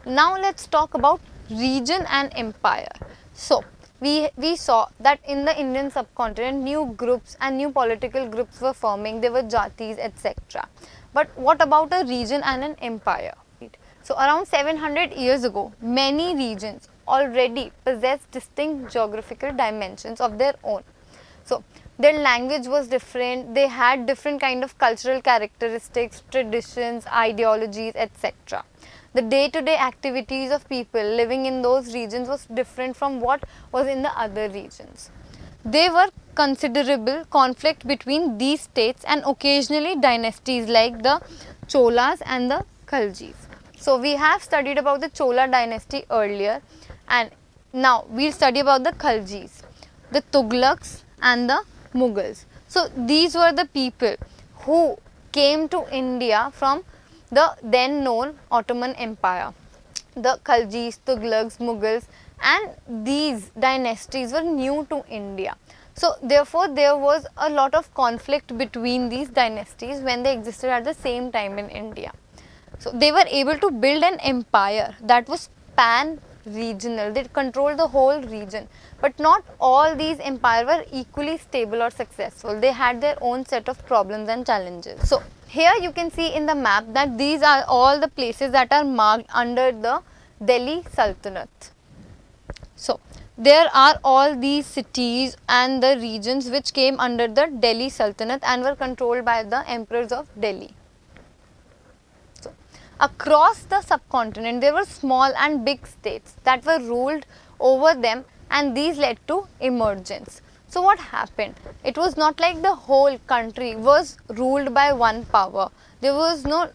Now let's talk about region and empire. So we saw that in the Indian subcontinent new groups and new political groups were forming, there were jatis, etc. But what about a region and an empire? So around 700 years ago, many regions already possessed distinct geographical dimensions of their own. So their language was different, they had different kind of cultural characteristics, traditions, ideologies, etc. The day-to-day activities of people living in those regions was different from what was in the other regions. There were considerable conflict between these states and occasionally dynasties like the Cholas and the Khaljis. So we have studied about the Chola dynasty earlier, and now we'll study about the Khaljis, the Tughlaqs and the Mughals. So these were the people who came to India from the then known Ottoman Empire. The Khaljis, Tughlaqs, Mughals, and these dynasties were new to India. So therefore there was a lot of conflict between these dynasties when they existed at the same time in India. So they were able to build an empire that was pan-regional. They controlled the whole region. But not all these empires were equally stable or successful. They had their own set of problems and challenges. So here you can see in the map that these are all the places that are marked under the Delhi Sultanate. So there are all these cities and the regions which came under the Delhi Sultanate and were controlled by the emperors of Delhi. Across the subcontinent, there were small and big states that were ruled over them, and these led to emergence. So what happened? It was not like the whole country was ruled by one power. There was no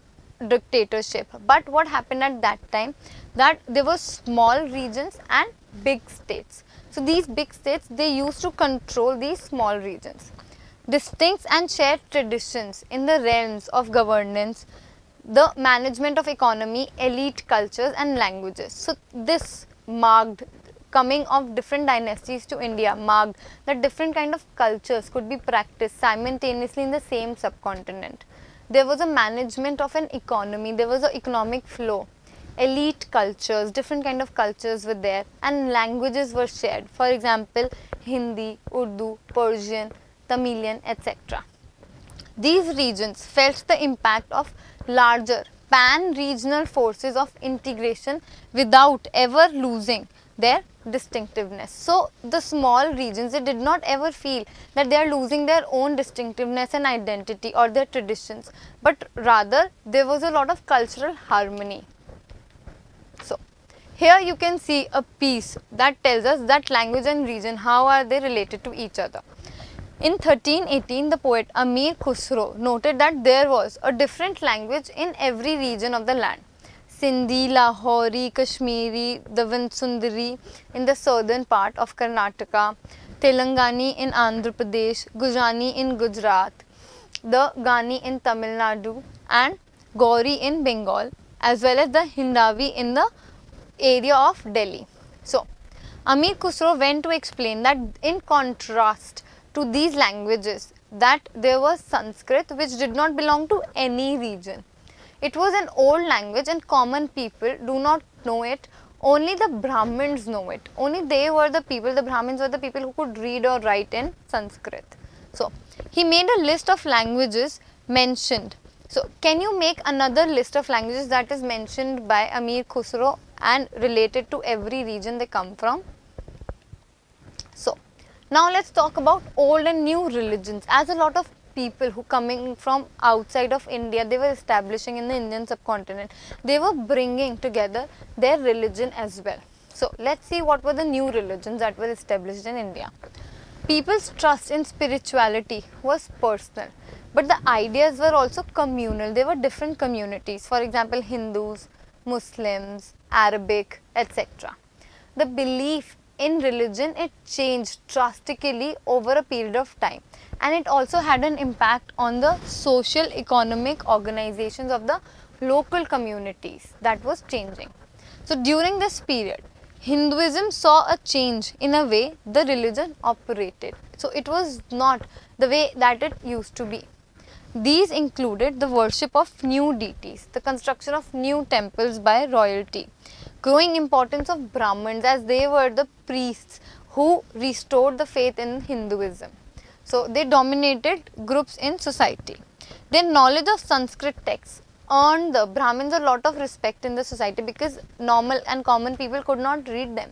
dictatorship. But what happened at that time? That there were small regions and big states. So these big states, they used to control these small regions. Distinct and shared traditions in the realms of governance, the management of economy, elite cultures and languages. So this marked coming of different dynasties to India, marked that different kind of cultures could be practiced simultaneously in the same subcontinent. There was a management of an economy, there was an economic flow, elite cultures, different kind of cultures were there, and languages were shared. For example, Hindi, Urdu, Persian, Tamilian, etc. These regions felt the impact of larger pan-regional forces of integration without ever losing their distinctiveness. So the small regions, they did not ever feel that they are losing their own distinctiveness and identity or their traditions, but rather there was a lot of cultural harmony. So here you can see a piece that tells us that language and region, how are they related to each other. In 1318, the poet Amir Khusro noted that there was a different language in every region of the land. Sindhi, Lahori, Kashmiri, the Vansundari in the southern part of Karnataka, Telangani in Andhra Pradesh, Gujrani in Gujarat, the Gani in Tamil Nadu and Gauri in Bengal, as well as the Hindavi in the area of Delhi. So, Amir Khusro went to explain that in contrast to these languages, that there was Sanskrit which did not belong to any region. It was an old language and common people do not know it, only the Brahmins know it. Only they were the people, the Brahmins were the people who could read or write in Sanskrit. So, he made a list of languages mentioned. So, can you make another list of languages that is mentioned by Amir Khusro and related to every region they come from? So, now let's talk about old and new religions. As a lot of people who coming from outside of India, they were establishing in the Indian subcontinent, they were bringing together their religion as well. So let's see what were the new religions that were established in India. People's trust in spirituality was personal, but the ideas were also communal. There were different communities, for example Hindus, Muslims, Arabic, etc. The belief in religion, it changed drastically over a period of time, and it also had an impact on the social economic organizations of the local communities that was changing. So during this period, Hinduism saw a change in a way the religion operated. So it was not the way that it used to be. These included the worship of new deities, the construction of new temples by royalty, growing importance of Brahmins as they were the priests who restored the faith in Hinduism. So they dominated groups in society. Their knowledge of Sanskrit texts earned the Brahmins a lot of respect in the society because normal and common people could not read them.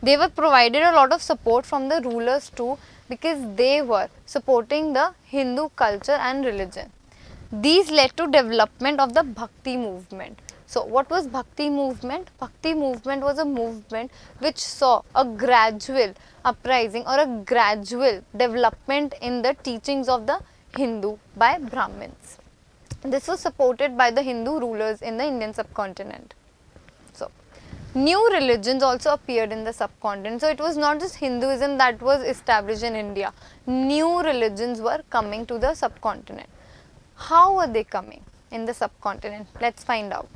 They were provided a lot of support from the rulers too because they were supporting the Hindu culture and religion. These led to development of the Bhakti movement. So what was Bhakti movement? Bhakti movement was a movement which saw a gradual uprising or a gradual development in the teachings of the Hindu by Brahmins. This was supported by the Hindu rulers in the Indian subcontinent. So new religions also appeared in the subcontinent. So it was not just Hinduism that was established in India. New religions were coming to the subcontinent. How were they coming in the subcontinent? Let's find out.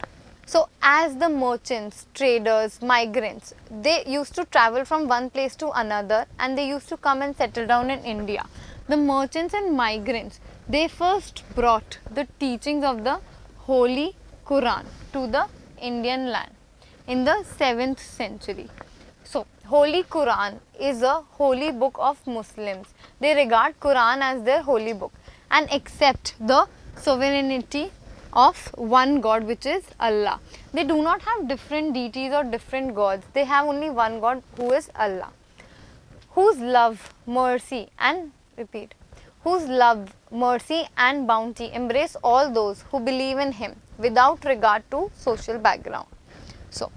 So as the merchants, traders, migrants, they used to travel from one place to another and they used to come and settle down in India. The merchants and migrants, they first brought the teachings of the Holy Quran to the Indian land in the 7th century. So Holy Quran is a holy book of Muslims. They regard Quran as their holy book and accept the sovereignty of one God, which is Allah. They do not have different deities or different gods. They have only one God, who is Allah, whose love, mercy and bounty embrace all those who believe in Him without regard to social background. So,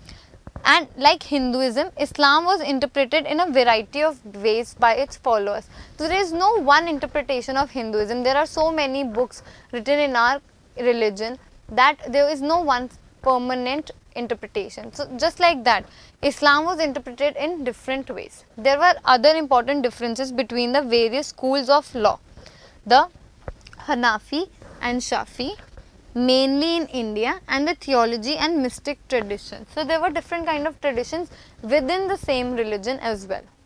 and like Hinduism, Islam was interpreted in a variety of ways by its followers. So there is no one interpretation of Hinduism. There are so many books written in our religion that there is no one permanent interpretation. So just like that, Islam was interpreted in different ways. There were other important differences between the various schools of law, the Hanafi and Shafi, mainly in India, and the theology and mystic traditions. So there were different kind of traditions within the same religion as well.